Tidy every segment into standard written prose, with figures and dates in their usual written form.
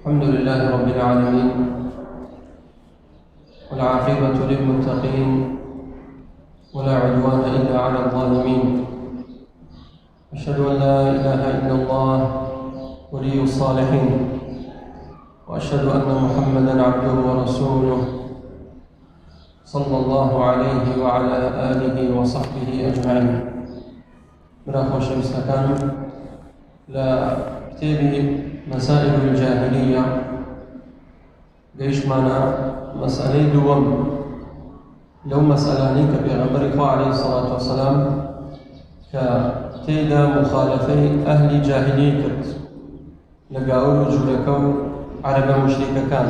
الحمد لله رب العالمين، والعاقبة للمتقين، ولا عدوان إلا على الظالمين. أشهد أن لا إله إلا الله ولي الصالحين، وأشهد أن محمدًا عبده ورسوله صلى الله عليه وعلى آله وصحبه أجمعين. براخو شمسكان لا كتابي مسائل الجاهلية ليش معنا مسألة دوم لو مسألاني كبيغمبر عليه الصلاة والسلام كتيدا مخالفي أهل جاهلية كرت لقاول جولكو عرب مشركة كان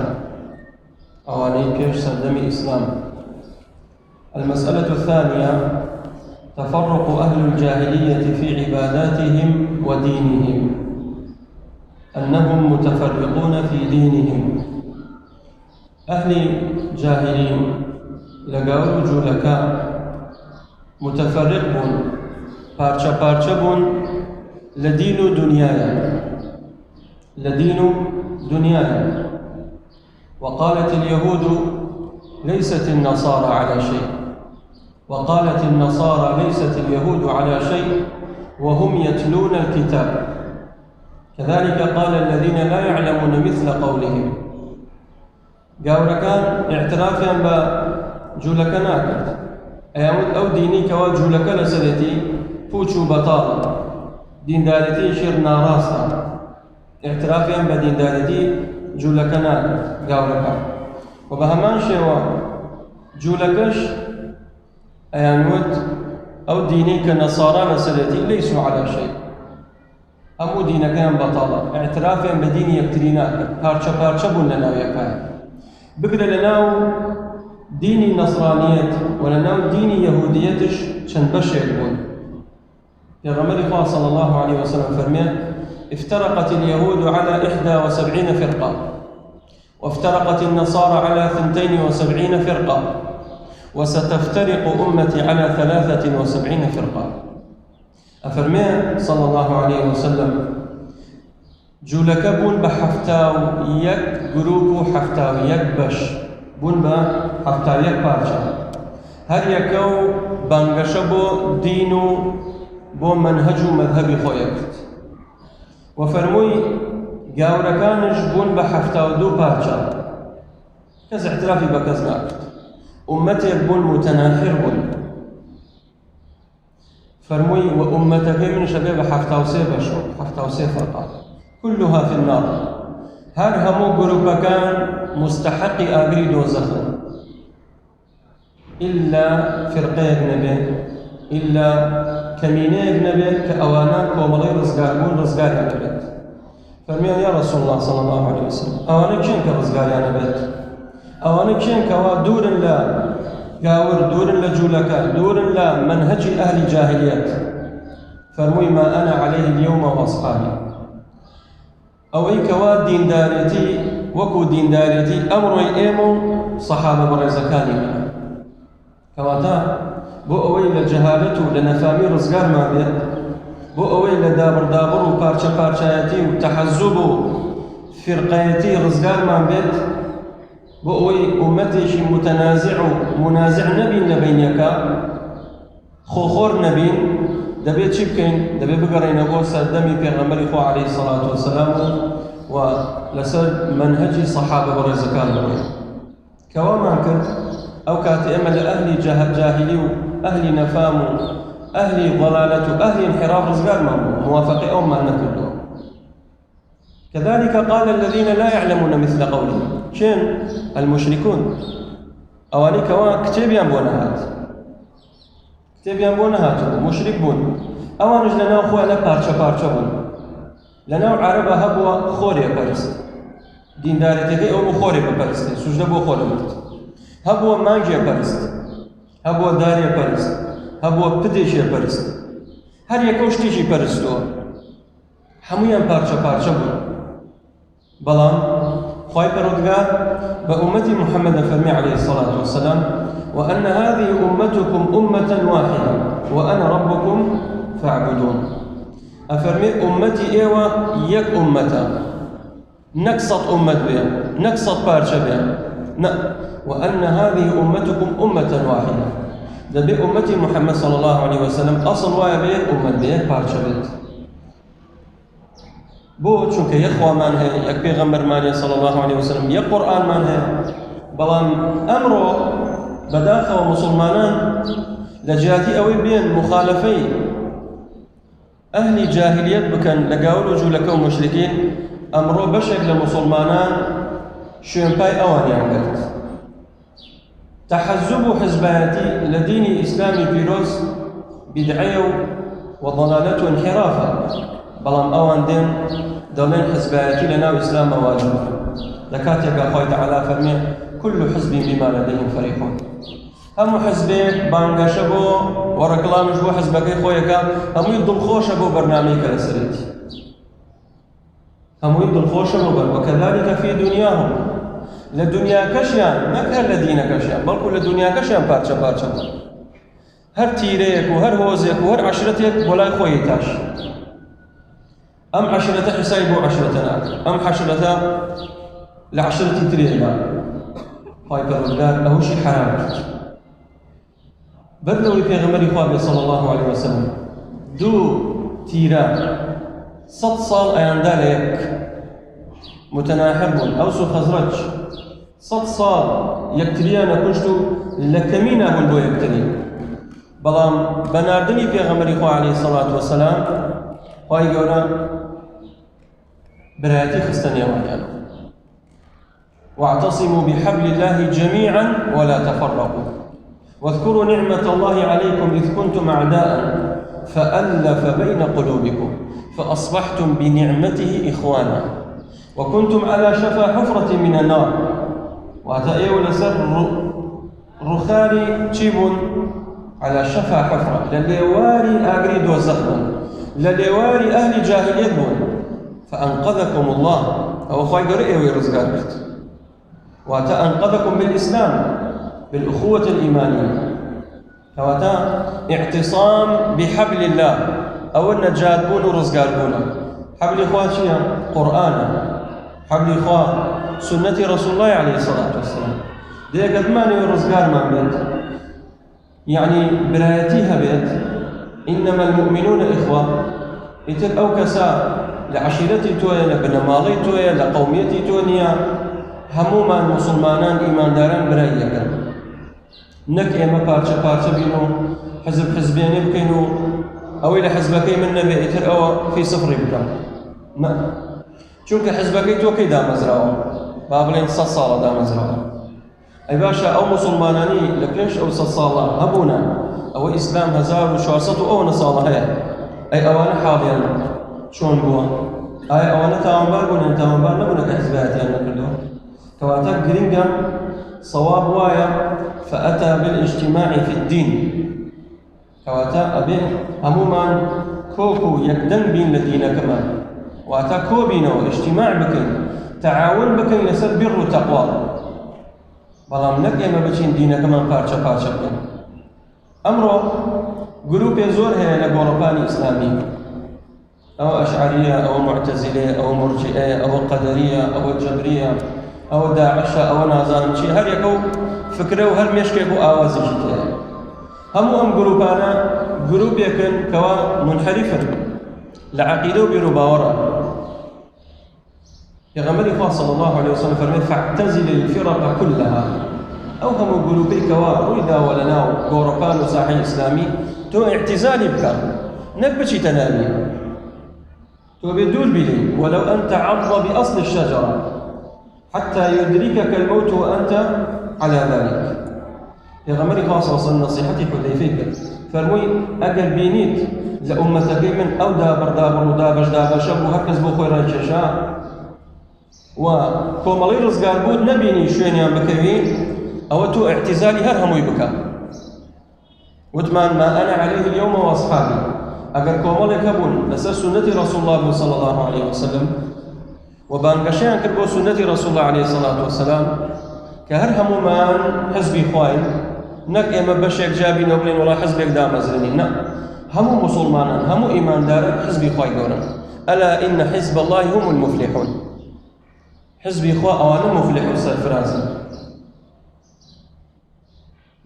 أواني كيش سردمي إسلام. المسألة الثانية تفرق أهل الجاهلية في عباداتهم ودينهم، أنهم متفرقون في دينهم. أهل جاهلين لقاول جولكا متفرق بون بارشا بارشا بون لدين دنيايا. وقالت اليهود ليست النصارى على شيء، وقالت النصارى ليست اليهود على شيء وهم يتلون الكتاب. كذلك قال الذين لا يعلمون مثل قولهم. قاوركان اعترافيا بجولك ناكد ايامود او ديني كوا جولك لسلتي فوشو بطالة دين دارتي شير ناراسا اعترافيا بدين دارتي جولك ناكد قاوركان. وبهمان شوا جولكش ايامود او ديني كنصارى لسلتي ليسوا على شيء، أمو دينا كان بطالة اعترافيا بدين يكتريناك بارشا بارشا بون لناو يكاين بقرا لناو ديني النصرانيات ولناو ديني يهوديتش شن بشر بون. يا غمر صلى الله عليه وسلم فرمي افترقت اليهود على 71 فرقة، وافترقت النصارى على 72 فرقة، وستفترق أمتي على 73 فرقة. أفرمي صلى الله عليه وسلم جولك بون بحفتاو يك جروب حفتاو يك بش بون بحفتاو يك بارشا هر يكو بانغشبو دينو بو منهجو مذهبي خويكت. وفرموي قاوركانش بون بحفتاو دو بارشا كز اعترافي بكز ناكت أمتي بون متناحر بون. فرموي وأمتك من شباب حفتاوسي فرقة كلها في النار. هر همو جروبا كان مستحق أجري دوزخن إلا فرقين نبي إلا كمينين نبي كأوانا كومالي رزقار نبي. فرمي يا رسول الله صلى الله عليه وسلم أوانا كشين كرزقار نبي أوانا كشين كوا دور الله قاور دور لجولك دور لا منهج أهل الجاهليات. فرموي ما أنا عليه اليوم وأصحابي أو أي كوا دين دارتي وكو دين دارتي أمر إيمو صحابة برزكاني كواتا بو أوي لجهالته لنفامي رزقار ما بيت بو أوي لدابر وبارشا بارشايتي وتحزب فرقيتي رزقار ما بيت بو أوي أمتي شي منازع نبي لبينك خوخور نبي دبي تشبكين دبي بقرين أبو سدمي بيغمبري خو عليه الصلاة والسلام ولسد منهج صحابة برزكان كوا ما كنت أو كاتي أمل أهل جاهلي أهل نفام أهل ضلالة أهل انحراف رزقان موافق أو ما نكله. كذلك قال الذين لا يعلمون مثل قولهم شين المشركون أواني كوا كتاب ينبونهات مشرك بون أوانج لنا أخوة لا بارشا بون لنا عربة هبوا خوري بارست دين دارتك أو خوري بارست سجد بو خوري مرت هبوا مانجي بارست هبوا داري بارست هبوا بديشي بارست هر يكوش تيجي بارستو هميا بارشا بون. بلان خواهي برودقار بأمتي محمد فرمي عليه الصلاة والسلام وأن هذه أمتكم أمة واحدة وأنا ربكم فاعبدون. أفرمي أمتي إيوة يك أمتا نقصت أمة بها نقصت بارشة بها وأن هذه أمتكم أمة واحدة دبي أمتي محمد صلى الله عليه وسلم أصل وايا بيت أمة بيت بارشة بيت بو چونك يخوى من هي يك پیغمبر من صلى الله عليه وسلم يك قرآن من هي بلان أمره بداخل مسلمانان لجاتي أوي بين مخالفي أهل جاهلية بكن لقاول وجو لكم مشركين أمره بشك لمسلمانان شوين باي أواني عملت تحزب حزباتي لدين إسلامي بيروز بدعية وضلالة وانحرافا بلام أوان دين دولين حزباتي لنا إسلام واجب لكاتك أخوي تعالى فرمي كل حزب بما لديهم فريقون هم حزبك بانقشبو ورقلامش بو حزبك خويك هم يدل خوشبو برنامجك لسريت هم يدل خوشبو وكذلك في دنياهم لدنيا كشيان نكهر لدينا كشيان بل كل دنيا كشيان بارشا بارشا هر تيريك وهر هوزيك وهر عشرتك ولا خويتاش أم عشرة حسايبو عشرتنا أم حشرة لعشرة ترينا هاي كالرجال له شيء حرام بدلوا في غمر خوابي صلى الله عليه وسلم دو تيرا صد صال أيان داليك متناحرون أوسو خزرج صد صال يكتريانا كنشتو لكمينا هون بو يكتري بلام بناردني في غمر خواه عليه الصلاة والسلام هاي قولا براتي خستني وانيانا واعتصموا بحبل الله جميعا ولا تفرقوا واذكروا نعمة الله عليكم إذ كنتم أعداء فألف بين قلوبكم فأصبحتم بنعمته إخوانا وكنتم على شفا حفرة من النار وأتأيوا لسر رخاري تشيب على شفا حفرة لليواري أغريد وزخم لليواري أهل جاهلية فأنقذكم الله أو خواهي قرئي ويرزقات وأنقذكم بالإسلام بالأخوة الإيمانية كواتا اعتصام بحبل الله أو النجاة بون ورزقار بون حبل إخواتي قرآن حبل إخوة سنة رسول الله عليه الصلاة والسلام دي قد ماني ورزقار ما بيت يعني برايتيها بيت إنما المؤمنون إخوة يتب أو كسا لعشيرتي تويا لبنمالي تويا لقوميتي تويا هموما مسلمانان إيمان داران برايكا نك إما بارشا بينو حزب حزبيني بكينو أو إلى حزبكي من نبي إتر أو في صفر بكا ما چونك حزبكي توكي دا مزرعو بابلين صالة دا مزرعو أي باشا أو مسلماناني لكليش أو صالة هبونا أو إسلام هزار وشوارسطو أو نصالة هيا أي أوانا حاليا شون بوا أي أوانا تاوانبار بونا تاوانبار نبونا كحزباتي أنا كله كواتا جرينجا صواب وايا فأتى بالاجتماع في الدين كواتا أبي هموما كوكو يكدن بين لدينا كمان واتا كوبينو اجتماع بكين تعاون بكين لسر بر وتقوى بلام نك إما بچين دينا كمان بارشا بكين أمرو جروب زور هي لغورباني إسلامي أو أشعرية أو معتزلة أو مرجئة أو قدرية أو جبرية أو داعشة أو نازان شيء هل يكو فكره وهل مشكبو آوازي جدا هم جروبانا جروب يكن كوا منحرفا لعقيدة برباورا يا غمر صلى الله عليه وسلم فرمي فاعتزل الفرق كلها أو هم جروبي كوا رويدا ولناو غوربان وساحي إسلامي تو اعتزالي بك نبتشي تنامي تو بدول بلي ولو أنت عض بأصل الشجرة حتى يدركك الموت وأنت على ذلك يا غمري خاصة وصل نصيحتي حذيفيك فرمي أقل بينيت لأمتك من أو دابر دابر ودابش دابر شب وهكذا بو خير الشاشا وكومالي رزقار بود نبيني شوينيان بكوين أو تو اعتزالي هرهم ويبكى وثمان ما أنا عليه اليوم وأصحابي أقل كومالي كبون لسر سنة رسول الله صلى الله عليه وسلم وبانقشان كربو سنة رسول الله عليه الصلاة والسلام كهر همومان حزبي خواين نك إما بشيك جابي نوبلين ولا حزبك دام أزرنين نا همو مسلمانا همو إيمان دارا حزبي خواي قولا ألا إن حزب الله هم المفلحون حزبی خوا ئەوانە مفلح و سەرفرازن.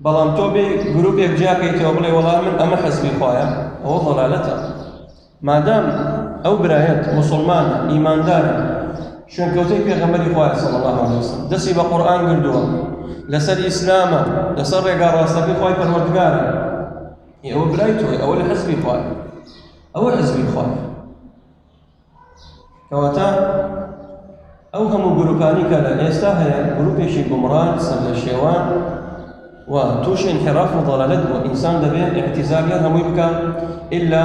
بەڵام تۆ بێ گروپێک جیاکەیتەوە بڵێ وەڵام من ئەمە حزبی خوایە، ئەوە ضەلالەتە. مادام ئەو برایەت موسڵمانە ئیماندارە شوێنکەوتەی پێغەمبەری خوایە صلی الله علیه وسلم، دەستی بە قورئان گردووە، لەسەر ئیسلامە، لەسەر ڕێگا ڕاستەکەی خوای پەروەردگارە، ئەوە برای تۆی، ئەوە لە حزبی خوایە، ئەوە حزبی خوایە. کەواتە ئەو هەموو گروپانی کە لە ئێستا هەیە گروپێکی گومڕان سەر لە شێوان و تووشی انحراف و ضەلالەت بووە، ئینسان دەبێت اعتزالیان هەمووی بکات ئیلا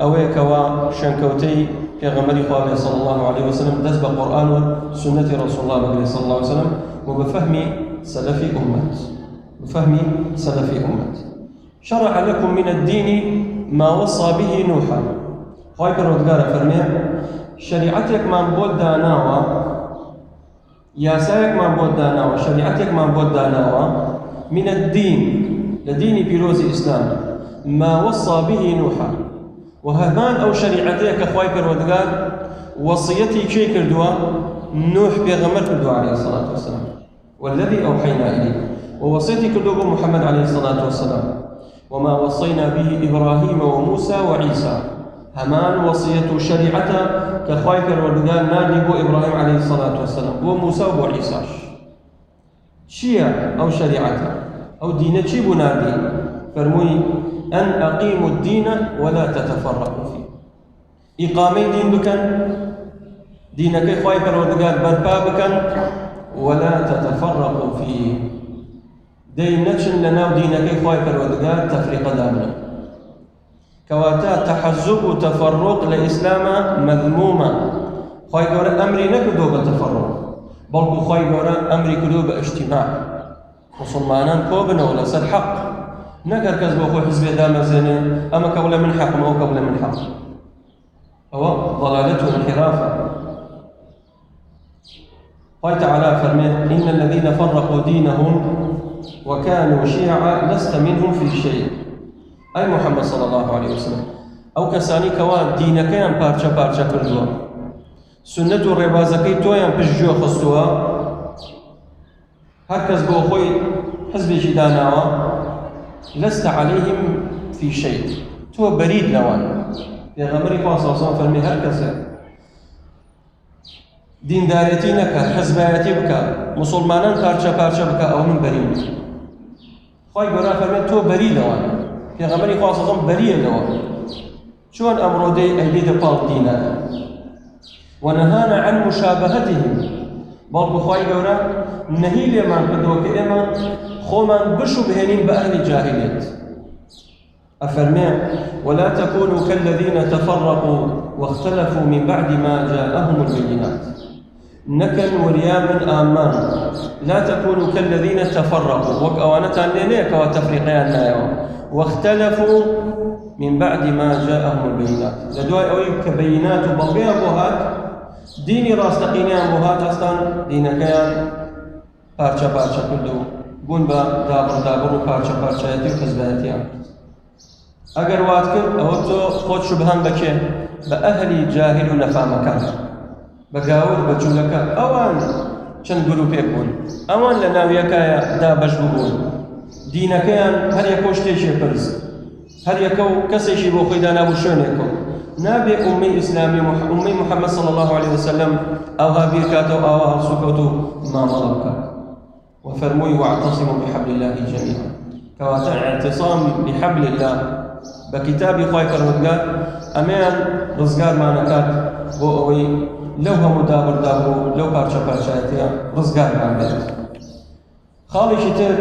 ئەوەیەکەوە شوێنکەوتەی پێغەمبەری خوا بێ صلی الله عليه وسلم، دەست بە قورئان و سنەتی رسول الله بگرێت صلی الله عليه وسلم و بفهمی سلفی ئومەت، بفهمی سلفی ئومەت. شرع لكم من الدين ما وصى به نوحا. خوای پەروەردگارە فەرمێ شریعەتێکمان بۆ داناوە، یاسایەکمان بۆ داناوە، شریعەتێکمان بۆ داناوە من الدين لدين بيروزي إسلام ما وصى به نوحا، وهمان أو شريعتك أخوي پروردگار وصيتي شيء كردوا نوح بيغمر كردوا عليه الصلاة والسلام، والذي أوحينا إليه، ووصيتي كردوا محمد عليه الصلاة والسلام، وما وصينا به إبراهيم وموسى وعيسى. همان وصية شريعته كأخوي پروردگار نادي بو إبراهيم عليه الصلاة والسلام وموسى وعيسى. شيا أو شريعته أو دين شي بنادي فرموي أن أقيموا الدين ولا تتفرقوا فيه. إقامة دين بكن دينك خواي پروردگار برپا بكن ولا تتفرقوا فيه. دين نچن لنا دينك خواي پروردگار تفريق دامنا. كواتا تحزب وتفرق لإسلام مذموما. خواي قورا أمري نكدو بالتفرق، بلکو خواهی گەورە ئەمری کردو بە ئیجتیماع، مسلمانان کۆ بنەوە لەسەر حەق، نەکەر کەس بۆ خۆی حزبێ دامەزێنێ ئەمە کە بڵێ من حەقم ئەوە کە بڵێ من حەق، ئەوە ضەلالەت و انحرافە. خوای تەعالی فەرمێ إن الذين فرقوا دينهم وكانوا شيعا لست منهم في شيء. أي محمد صلى الله عليه وسلم ئەو کەسانی کەوا دینەکەیان پارچە پارچە کردووە، سنت و ڕێبازەکەی تۆیان پشتگوێ خستووە، هەر کەس بۆ خۆی حزبێکی داناوە لەستە عەلەیهم فی شەیء، تۆ بەرید لەوان. پێغەمبەری خوا صلی الله علیه و سلم فەرمی هەر کەسێک دیندارەتی نەکات، حزبایەتی بکات، مسلمانان پارچە پارچە بکات، ئەوە من بەریم. خوای گەورە فەرمێت تۆ بەری لەوان، پێغەمبەری خوا صلی الله علیه و سلم بەریە لەوە. چۆن ئەمڕۆ دەی ئەیدێتە پاڵ دینە ونهانا عن مشابهتهم، بل بخواي قولا نهي لمن قدوك إما خومن بشبهنين بأهل الجاهلية. أفرمي ولا تكونوا كالذين تفرقوا واختلفوا من بعد ما جاءهم البينات. نكن وريام آمان، لا تكونوا كالذين تفرقوا وكأوانة لينيك وتفريقيان نايو واختلفوا من بعد ما جاءهم البينات. لدواء أوي كبينات وبلغيها بوهات ديني راستقينيان بوهات أستان دينكيان پارچە پارچە کردو بوون بە دابڕ و پارچە پارچەیەتی و حزبایەتیان. ئەگەر وات کرد ئەوە تۆ خۆت شوبهەم بکێ بە ئەهلی جاهل و نەفامەکان، بە گاور بە جوولەکە، ئەوان چەند گروپێک بوون، ئەوان لە ناویەکایە دابەش بوون، دینەکەیان هەر یەکە شتێکی پرس، هەر یەکە و کەسێکی بۆ خۆی دانابوو شوێنێکەوە. نابێ ئومەی ئیسلامی ئومەی محەممەد صلی الله عليه وسلم ئەوها بیرکاتەوە ئاوا هەڵسوکەوت و مامەڵە بکات. وفرموي واعتصموا بحبل الله جميعا. كواتا اعتصام بحبل الله بكتاب خواي پروردگار امان رزگار ما نکات بو اوی لو هم دابر دابو لو پارچه پارچایتیا رزگار ما بيت. خالي شتر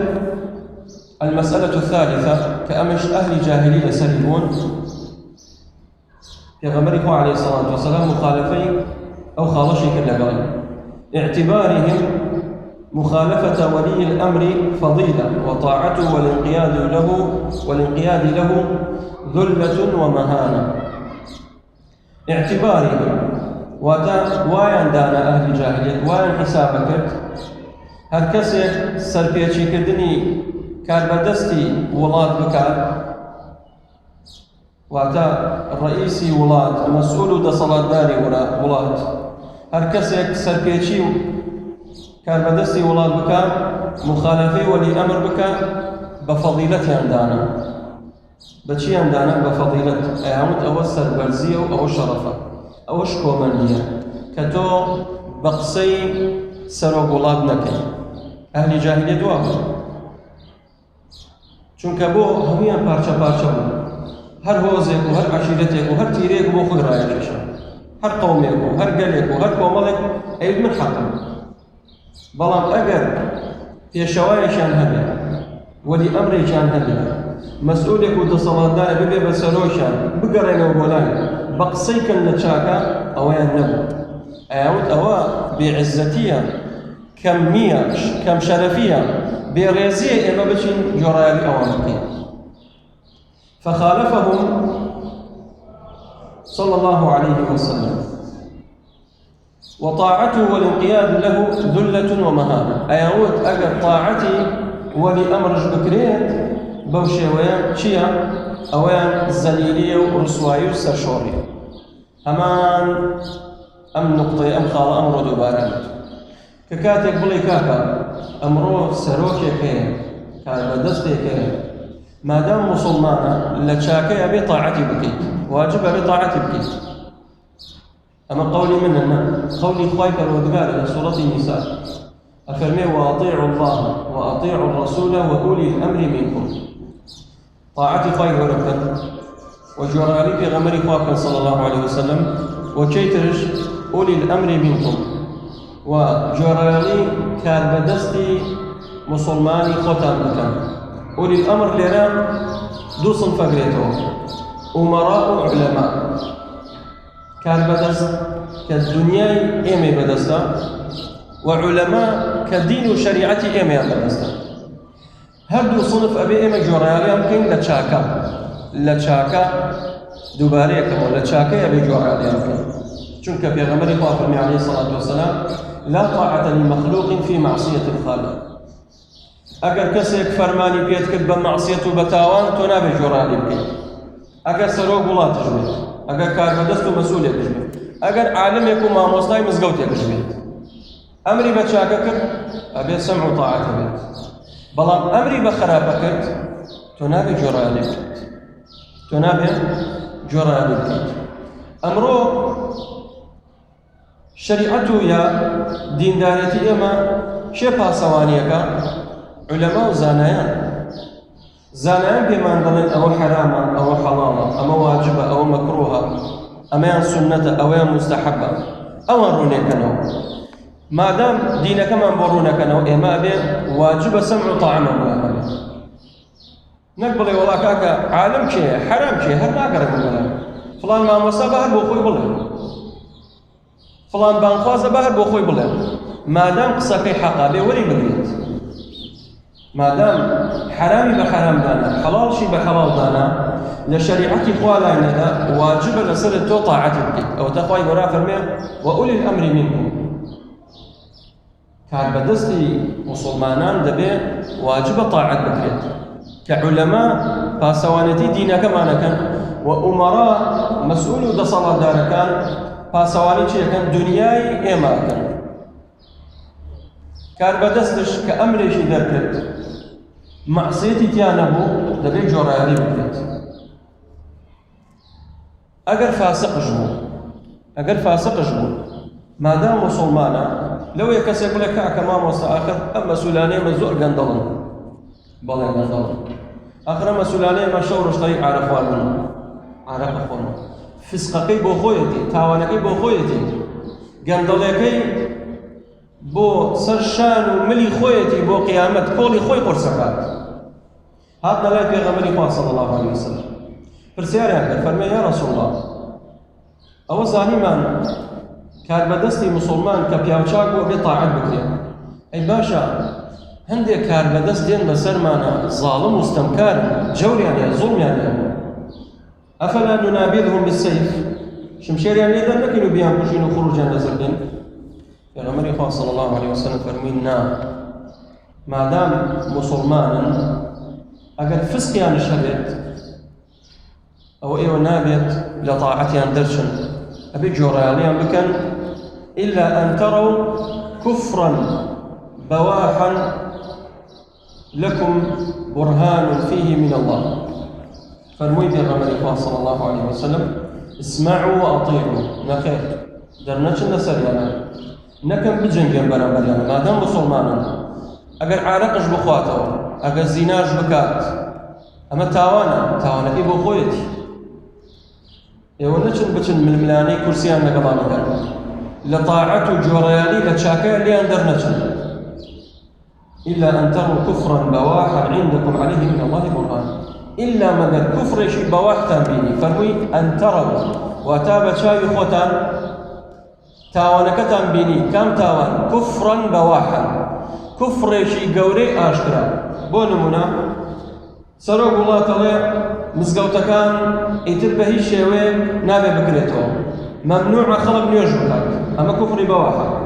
المسألة الثالثة كأمش أهل جاهلية سليمون كغمري عليه الصلاة والسلام مخالفين أو خالشي كلا قال اعتبارهم مخالفة ولي الأمر فضيلة وطاعته والانقياد له ذلة ومهانة. اعتباره وایان دانا أهل جاهلية وایان حسابك هر کسی سرپیچی کردنی کاربردستی ولات بکار واتا رئیسی ولات مسئول دا صلاة داری ولات هەر کەسێک سەرپێچی و کاربەدەستی وڵات بکە مخالەفەی وەلی ئەمر بکە بە فەضیلەتیان دانا بە چیان دانا بە فەضیلەت ئەیاموت ئەوە سەربەرزیە و ئەوە شەڕەفە ئەوەش کۆمەندیە کە تۆ بە قسەی سەرۆک وڵات نەکەی ئەهلی جاهلیەت وا بوو چونکە بۆ هەمویان پارچە پارچە بوو هەر هۆزێک و هەر عەشیرەتێک و هەر تیرێک بۆ خۆی ڕایەکێشە هەر قەومێک و هەر گەلێک و هەر کۆمەڵێک ئەوێت من حەقم بەڵام ئەگەر پێشەوایەکیان هەبێ وەلی ئەمرێکیان هەبێ مەسئولێک و دەسەڵاتدارە ببێ بە سەرۆکیان بگەڕێنەوە بۆ لای بە قسەی کەن لە چاکە ئەوەیان نەبوو ئەیاوت ئەوە بێعیزەتیە کەمیە کەم شەرەفیە بێڕێزیە ئێمە بچین جۆڕایەڵی ئەوان بکەین فخالفهم صلى الله عليه وسلم وطاعته والانقياد له ذلة ومهانة أيوت أجر طاعتي ولأمرج بكريت بوشيويا شيا أوان زليلية ورسواي وسرشورية أمان أم نقطة أم خال أمر دوبارة ككاتك بلي كاكا أمرو سروكي كي كان بدستي كي ما دام مسلمانا لتشاكي أبي طاعتي بكيت واجب أبي طاعتي بكيت أما قولي مننا قولي خوايك الودقال إلى سورة النساء أفرمي وأطيعوا الله وأطيعوا الرسول وأولي الأمر منكم طاعتي خوايك وربك وجرالي في غمري خواك صلى الله عليه وسلم وكيترش أولي الأمر منكم وجرالي كان بدستي مسلماني ختام بكم أولي الأمر لنا دو صنف قريتهم أمراء علماء كان بدست كالدنيا إيمي بدستا وعلماء كالدين وشريعتي إيمي بدستا هردو صنف أبي إيمي جوريالي يمكن لتشاكا دوبارية كمان لتشاكا أبي جوريالي يمكن چونك في غمر الله عليه الصلاة والسلام لا طاعة لمخلوق في معصية الخالق اگر کەسێک فەرمانی پێت کرد بە مەعسیەت و بە تاوان تۆ نابێ جۆڕالی بکەیت ئەگەر سەرۆک وڵاتش بێت ئەگەر کاربەدەست و مەسئولێکش بێت ئەگەر عالمێک و مامۆستای مزگەوتێکش بێت ئەمری بە چاکە کرد ئەبێت سەمع و تاعەت بێت بەڵام ئەمری بە خراپە کرد تۆ نابێ جۆڕالی بکەیت تۆ نابێ جۆڕالی بکەیت ئەمڕۆ شەریعەت و یا دیندارەتی ئێمە چێ پاسەوانیەکە علماء زانایان پێمان دەڵێن ئەوە حرامە ئەوە حەڵاڵە ئەمە واجبە ئەوە مەکروهە ئەمەیان سنەتە ئەوەیان مستەحەبە ئەوان ڕوونێکەنەوە مادام دینەکەمان بۆ ڕوونەکەنەوە ئێمە ئەبێ واجبە سەمع و تاعەمە بۆ ئەمە نەک بڵێ وەڵا کاکە عالم کێیە حرام کێیە هەر ناگەڕێ بڵێ فڵان مامۆستا بە هەر بۆ خۆی بڵێ فڵان بانخوازە بە هەر بۆ خۆی بڵێ مادام قسەکەی حەقا بێ وەری بگرێت مادام حرامي بحرام دانا حلال شي بحلال دانا لشريعتي خوالا ندا واجب لسر تو طاعتي بكيت او تخواي ورا فرمي واولي الامر منكم كان بدستي مسلمانان دبي واجب طاعت بكريت كعلماء فاسوانتي دينك ما كان وامراء مسؤول دصلا دار كان فاسوانتي كان دنياي ايما كان بدستش كامر شي دركت معصيتي تيانبو دبي جورالي بكريت اگر فاسق جبو ما دام مسلمانا لو يكسب لك كما وصل اخر اما سولاني مزور غندلن بالله غندلن اخر مسؤولانه مشورش طريق عرفوان عرف اخوان فسقكي بو خويتي تاوانكي بو خويتي غندلكي بو سرشان وملي خويتي بو قيامت كولي خوي قرصكات هذا لا في غمري صلى الله عليه وسلم فرسياري فرمي يا رسول الله او ظالمان كان بدستي مسلمان كبياوچاك وبطاعت بكري اي باشا هندي كان بدستين بسرمانا ظالم مستمكار جور يعني ظلم يعني افلا ننابذهم بالسيف شمشير يعني اذا لكن بيان كشين خروجا نزلين يا غمري صلى الله عليه وسلم فرمينا ما دام مسلمان اگر فسق يعني شريت او ايو نابت لطاعتي اندرشن ابي جوراليان بكن إلا أن تروا كفرا بواحا لكم برهان فيه من الله. فرمي بيغمر صلى الله عليه وسلم اسمعوا وأطيعوا نخير درناش النسر يعني نكم بجنجن برامبر يعني ما دام مسلمانا أجر عارقش بخواته أجر زيناش بكات أما تاوانا إبو خويتي يونشن بچن من ملاني كرسيان نقضا مكان لطاعة جورياني لتشاكا اللي أندرنشن إلا أن تروا كفرا بواحا عندكم عليه من الله برهان إلا ما قال كفر شيء بواح تنبيني فرمي أن تروا وتاب شاي خوتان تاوانك تنبيني كم تاوان كفرا بواحا كفر شيء قوري آشكرا بونمنا سروق الله تعالى مزقوتكان يتربه الشيوي نابي بكريتو ممنوع خلق نيوش بكات أما كفر بواحا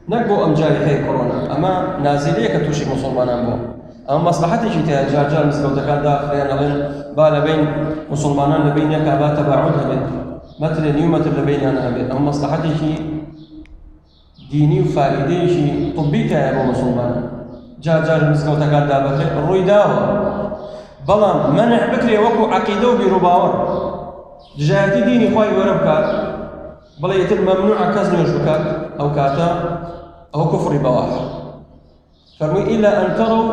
نقبو أم جاي حي كورونا أما نازلية كتوشي مسلمان بو أما مصلحتي شيء جار مزقوتكان داخلين ألين بالا بين مسلمانان لبين يكابا تباعدها بين مثل نيو مثل لبين أنا بين أما مصلحتي شيء ديني وفائدي شيء طبي كأبو مسلمان جار مزقوتكان داخلين الروي داوة بلان منع بكري وكو عقيدة وبيروباور جهاتي ديني خواهي وربكات بلا يتم ممنوع كزن يشبكات أو كاتا أو كفر بواحا فرمي إلا أن تروا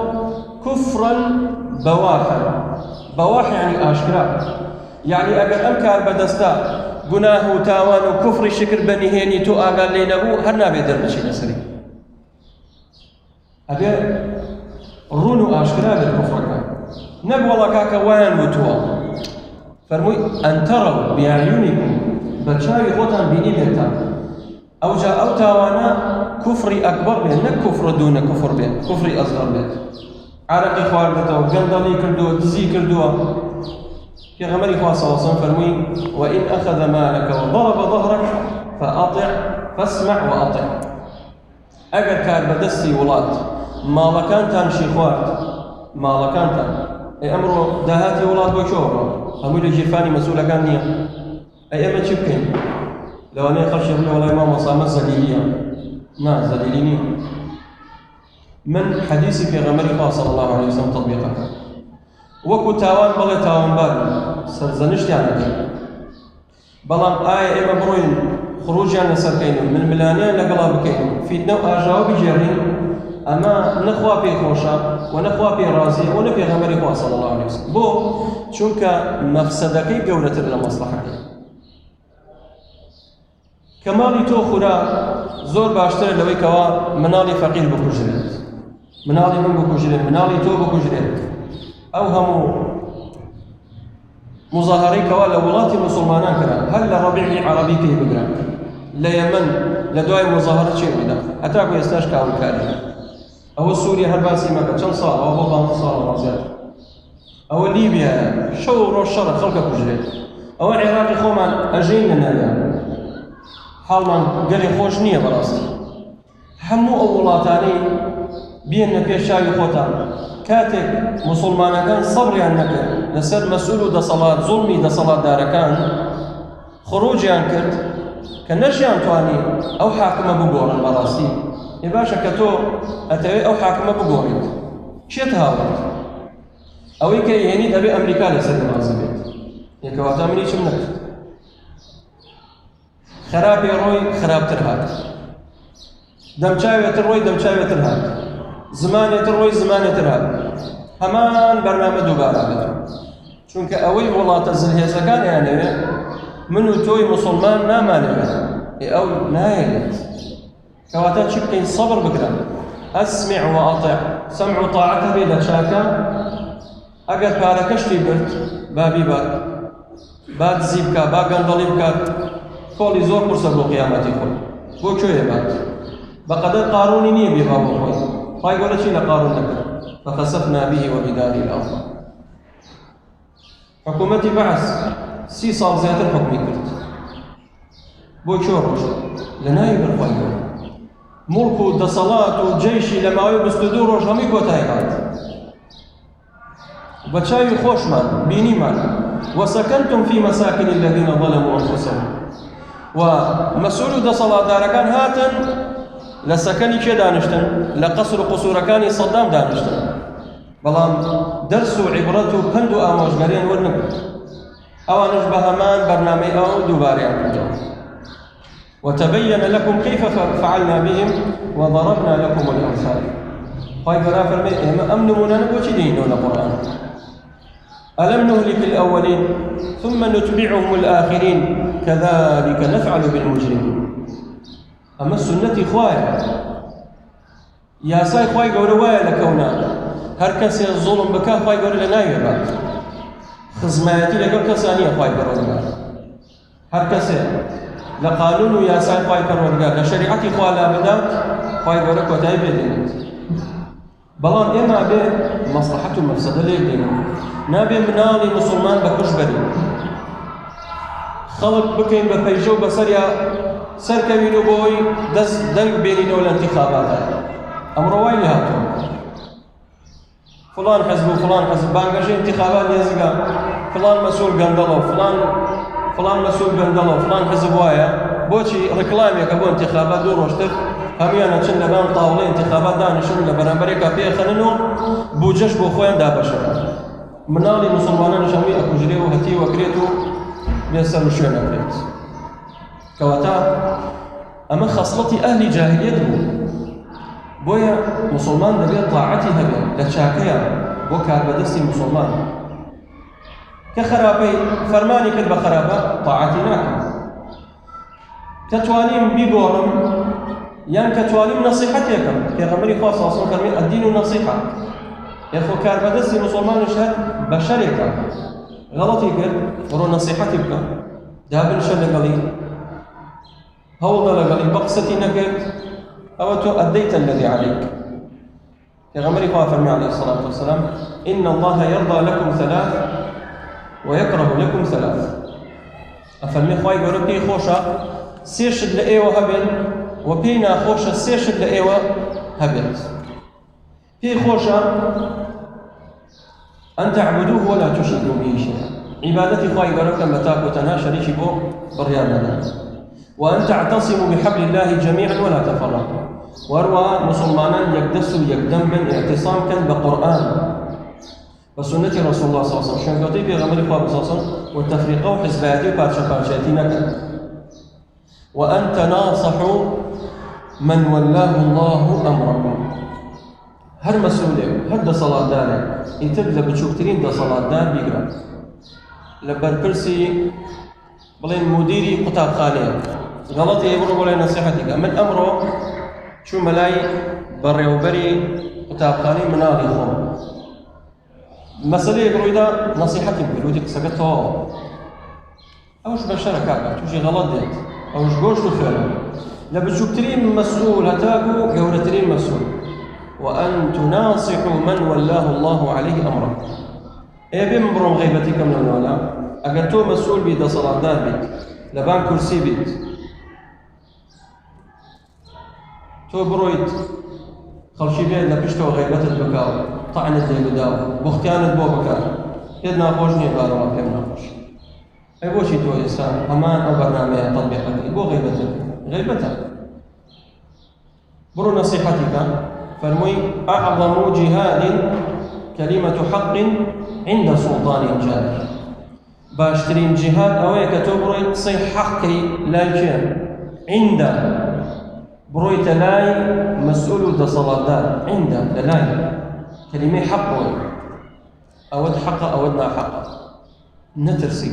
كفرا بواحا بواحا يعني آشكرا يعني أقل أمكار بدستا قناه تاوان وكفر شكر بني هيني تو أقل لينبو هرنا بيدر بشي نسري أبي رونو آشكرا بالكفر كان نقوى كاكا وين وتوا فرمي أن تروا بأعينكم بتشاي غوتان بإيدتا أو جاء أو تاوانا كفر أكبر به نك كفر دون كفر به كفر أصغر به عرقي خواردته وقندلي كردوه دزي كردوه في غمري خواه صلى الله عليه وسلم فرمي وإن أخذ مالك وضرب ظهرك فأطع فاسمع وأطع أجر كار بدسي ولات مالكان تنشي خوارد مالكان تن أي أمره دهاتي ولاد بشورة هم اللي جيرفاني مسؤولة كان نية أي أما تشبكين لو أنا خرج ابن ولا إمام وصامت زليلية نا زليليني من حديث في غمر صلى الله عليه وسلم تطبيقك وكو تاوان بلا تاوان بار سرزنشت يعني بلان آية إما بروين خروج عن سركين من ملانيا لقلا بكين في نوع أجاوب جرين أما نخوا في خوشا ونخوا في رازي ونفي غمر صلى الله عليه وسلم بو چونك مفسدك جورة المصلحة كمالي تو خورا زور باشتر لوي كوا منالي فقير بكوجريت منالي من بكوجريت منالي تو بكوجريت او همو مظاهري كوا لولاتي مسلمانان كرا هل ربيعي عربي كي بقرا ليمن لدواي مظاهرة شيء بدا اتاكو يستشكى او الكاري او سوريا هرباسي مكة كم صار او بابا صار رازيات او ليبيا شور الشر خلق كوجريت او العراق خومان اجين لنا حالمان قال خوش نية براستي حمو أولاتاني بين في الشاي خوتان كاتك مسلمان كان صبري عنك لسر مسؤول دا صلاة ظلمي دا صلاة داركان خروجي عنكت كنشي عنتواني أو حاكمة بقورا براستي يباشا كتو أتوي أو حاكمة بقوريت شي تهاورت أو يكي يعني أبي أمريكا لسر مازبيت يكواتا مني شمنك خرابي روي خراب ترهات دمشاوي تروي دمشاوي ترهات زماني تروي زماني ترهات همان برنامج دوباره بده چونك اوي والله تزل هي زكان يعني منو توي مسلمان نامانه او نايل كواتا شكين صبر بكره اسمع واطع سمع طاعته بلا شاكا اجل باركشتي برت بابي باد زيبكا باغندليبكا كل زور برسل بو قيامتي كل بو شو يبات بقدر قاروني نيه بيبابو خوي هاي يقول شيء لقارون لك فخسفنا به وبداره الارض حكومتي بعث سي صار زيادة الحكم كرت بو شو لنا يبر خوي ملكو دا صلاة وجيشي لما يبستدور وجهمي كوتايقات بتشاي خوش مان بيني مان وسكنتم في مساكن الذين ظلموا انفسهم ومسؤول دەسەڵات دارەکان هاتن لە سەکەنی کێ دانیشتن لە قەسر و قوسوورەکانی سەدام دانیشتن بەڵام دەرس و عیبرەت و پند و ئامۆژگاریان وەرنەگرت ئەوانش بە هەمان بەرنامەی ئەو دووبارەیان کردەوە وتبين لكم كيف فعلنا بهم وضربنا لكم الأمثال خی گەورە فەرمێ ئێمە ئەم نمونانە بۆچی دێنەوە لە قورئان ألم نهلك الأولين ثم نتبعهم الآخرين كذلك نفعل بالمجرمين أما السنة خوايا يا ساي خواي قولوا ويا لكونا هر كسي الظلم بكا خواي قولوا لنا يبات خزماتي لقل كسانية خواي قولوا هر كسي لقانون يا ساي خواي قولوا لشريعتي خواي لابدا خواي قولوا كوتاي بيدين بلان إما به مصلحة المفسدة ليه دين نابي منالي مسلمان بكش بري خلق بكين بفيجو بسريا سركوينو بوي دز دنگ بينينو الانتخابات أمر وين هاتو فلان حزب وفلان حزب بانقشي انتخابات يزقا فلان مسؤول قندلو فلان مسؤول قندلو فلان حزب وايا بوشي ركلامي كبو انتخابات دور وشتر هميانا چن لبان طاولة انتخابات دانشون لبرانبريكا بيخننو بوجش بو خوين دابشا منالي مسلمانان شامي اكو جريو هتي وكريتو بيسر شوين اكريت كواتا اما خصلتي اهل جاهلية بويا مسلمان دبي طاعتي هبه لتشاكيا بو كاربدسي مسلمان كخرابي فرماني كد بخرابة طاعتي ناكم كتوانيم بيقورم يعني كتواليم نصيحتكم كغمري خاص أصلا كرمي الدين النصيحة يخو كاربدسي مسلمان شهد بشرك غلطي كر ورو نصيحتك دابن شل قليل هوضل قليل بقستي نكت أو تو أديت الذي عليك كغمري خاص عليه الصلاة والسلام إن الله يرضى لكم ثلاث ويكره لكم ثلاث أفرمي خواي قربي خوشا سيشد لأيوه هبل وبينا خوشة سيشد لأيوة هبت في خوشة أن تعبدوه ولا تشركوا به شيئا عبادتي خواهي قرأت متاك وتناشريش بو بريانا وأن تعتصموا بحبل الله جميعا ولا تفرقوا وأروى مسلمانا يقدسوا يقدم من اعتصام كان بقرآن وسنة رسول الله صلى الله عليه وسلم شنقطي في غمر إخوة صلى الله عليه وسلم والتفريقة وحزباتي وبارشاتي نكا وأن تناصحوا من ولاه الله أمركم هر مسؤولي هر دا صلاة داري يتبدأ بشوكترين دا صلاة دار بيقرأ لبر برسي بلين مديري قطاب خانية غلطي يبرو بلين نصيحتك من أمره شو ملاي بري وبري قطاب خاني منالي خوم مسألة يقولوا إذا نصيحتي بقولوا سقطها أوش بشرة كعبة توجي غلط ديت أوش قوش خير لبشوكترين مسؤول هتاكو قولترين مسؤول وأن تناصحوا من ولاه الله عليه أمرك إيه بمبرم غيبتك من الولاء أقل تو مسؤول بيد صلاة دار بيت لبان كرسي بيت تو برويت خلشي بيت لبشتو غيبت البكاو طعنت لي بداو بختيانت بو بكاو يدنا خوشني بارو كيمنا خوش أي بوشي تو إنسان أمان أو برنامج تطبيقك بو غيبتك برو نصيحتك فرمي أعظم جهاد كلمة حق عند سلطان جائر باشترين جهاد أوي كتبري صي حقي لا يجين عند بروي تلاي مسؤول دا صلاة دار عند تلاي كلمة حق أود حق أودنا حق نترسي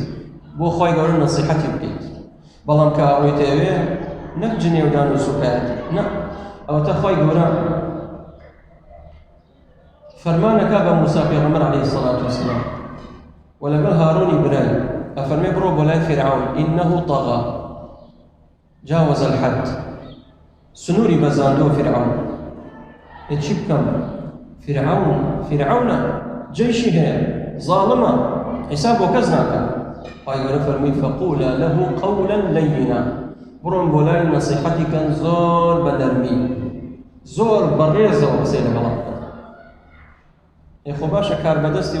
بو خوي قولوا نصيحتي بديت بلام كاوي تاوي نكجني ودانو سكاتي نا أو تخوي قولا فرمانك أبا موسى بيغمر عليه الصلاة والسلام ولقال هاروني براي أفرمي برو بولاي فرعون إنه طغى جاوز الحد سنوري بزاندو فرعون اتشب كم فرعون جيشه ظالمة حسابه كزناك قال فرمي فقولا له قولا لينا برون بولاي نصيحتي كان زور بنرمي زور بريزة وبسيلة غلط يخو باشا كار بدستي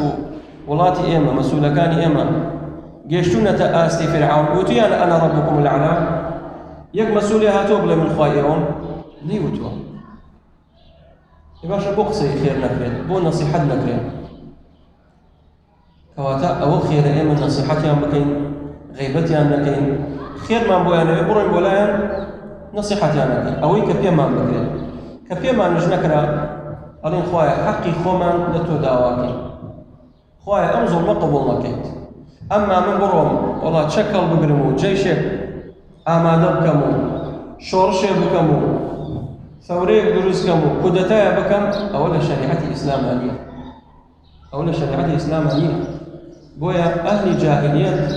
ولاتي إيما مسؤولكاني إيما جيشتونا تآستي فرعون وتيانا أنا ربكم الأعلى يك مسؤولية هاتو بلا من خوايرون نيوتو يباشا بقصي خير نكرين بو نصيحة نكرين كواتا أو خير إيمن نصيحتي عم بكين غيبتي عم بكين خير ما بو يعني برين بولايان نصيحتي عم بكين أوي كبيا ما بكين كبيا ما نجنكرا ألين خوايا حقي خوما لتو داواكي خوايا أمزل ما قبول مكيت أما من بروم والله تشكل بقرمو جيشك آماده بكمو شورشه بكمو ثوريك دروس كمو كودتايا بكم أولا شريعة الإسلام عليا أولا شريعة الإسلام عليا بويا أهل جاهلية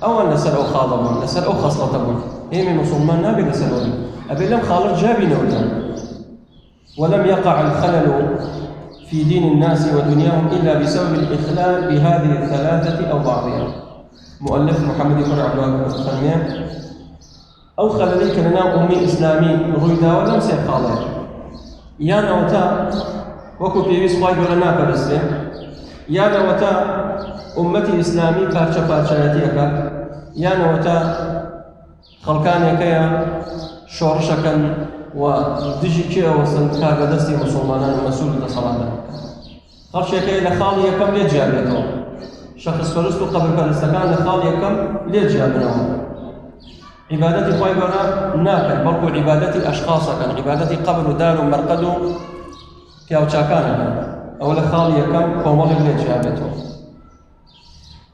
أولا نسأل أو خاضمون نسأل أو خصلتهم إيمي مسلمان نابي نسألوني أبي لم خالد جابي نوتا ولم يقع الخلل في دين الناس ودنياهم إلا بسبب الإخلال بهذه الثلاثة أو بعضها مؤلف محمد بن عبد الوهاب أو خلليك لنا أمي إسلامي رويدا ولم سير خالد يا نوتا وكو بيويس خواهي لنا فرسته يا نوتا أمتي إسلامي بارشا بارشاياتيك يا نوتا خلقاني كيا شورشكا ودجي كيا وصل كاغا دستي مسلمانان المسؤول لصلاة خرشي كيا لخالي يكم ليجابته شخص فرستو قبل فرستكان لخالي يكم ليجابته عبادتي خواهي قونا ناكل بركو عبادتي أشخاص كان عبادتي قبل دار مرقد كاو شاكان أو لخالي يكم كومولي ليجابته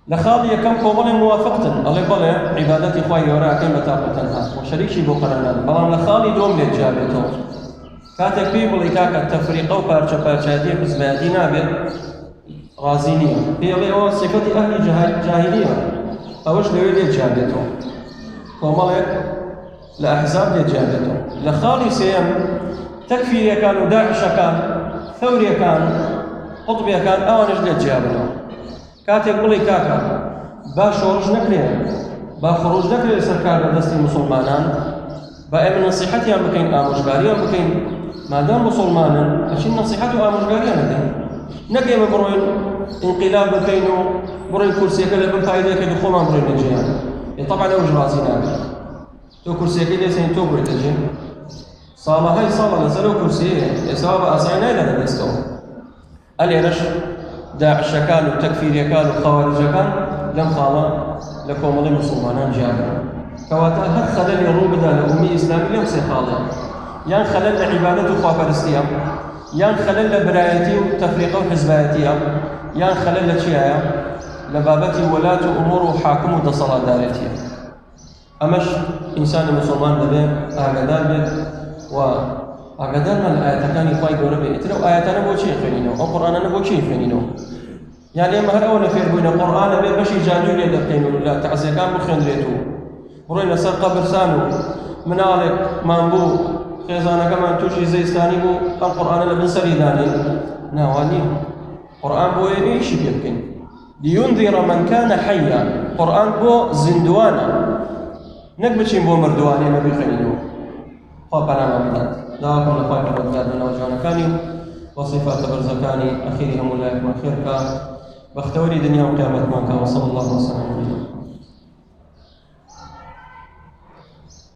لخاضي كم كومل موافقة الله يبالي عبادتي خواهي وراء كلمة تنها وشريك شي بوقرنا بلان لخالي دوم لجابته كاتك بيبل إكاكا التفريق أو بارشا بارشادية بزمادي نابل غازينية بيبلي هو صفة أهل جاهلية أوش لوي لجابته كومل لأحزاب لجابته لخالي سيم تكفير كان وداعش كان ثوري كان قطبي كان أوانج لجابته كاتێک بڵێ کاکە با شۆڕش نەکرێ با خروج نەکرێ سەرکار لە دەستی مسلمانان با ئێمە نەسیحەتیان بکەین ئامۆژگاریان بکەین مادام مسلمانن ئەچین نەسیحەت و ئامۆژگاریان نەکەین نەک ئێمە بڕۆین ئینقیلاب بکەین و بڕۆین کورسیەکە لە بن پایدەکەین و خۆمان بڕۆین لەجێیان طبعا ئەوش ڕازی ناکەین تۆ کورسیەکەی لێسێن تۆ بڕۆیت لەجێ ساڵەهای ساڵە لەسەر ئەو کورسیەیە ئێستا بە ئاسایی نایدەنە دەستەوە ئەلێرەش داعش كان وتكفير كان وخوارج كان لم خالا لكم مسلمان جابر كواتا هر خلل يروبدا لأمي إسلامي لم سيخالا يان خلل لعبادة وخوافرستيا يان خلل لبرايتي وتفريقه وحزبايتيا يان خلل لشيايا لبابتي ولاة أمور وحاكم ودصلا دارتيا أمش إنسان مسلمان لبي أغدار بيت أقدر من الآيات كان يخاي قربي إتلو آياتنا بوشي خينينو أو قرآننا بوشي خينينو يعني ما هرأونا في ربنا القرآن بشي جانيو ليدا بكينو لا تعزي كان بخين ريتو برينا سر قبر سانو منالك مانبو خيزانا كمان توشي زيستاني بو القرآن لبن سريداني ناواني قرآن بو يميشي بيبكين لينذر من كان حيا قرآن بو زندوانا نقبتشين بو مردواني ما بيخينينو خابنا ما بدات دعاكم لخير وبركاته وجعلنا كاني وصفات برزكاني أخيرهم ولا يكون خيرك بختوري دنيا وقيامة ماك وصلى الله وسلم عليه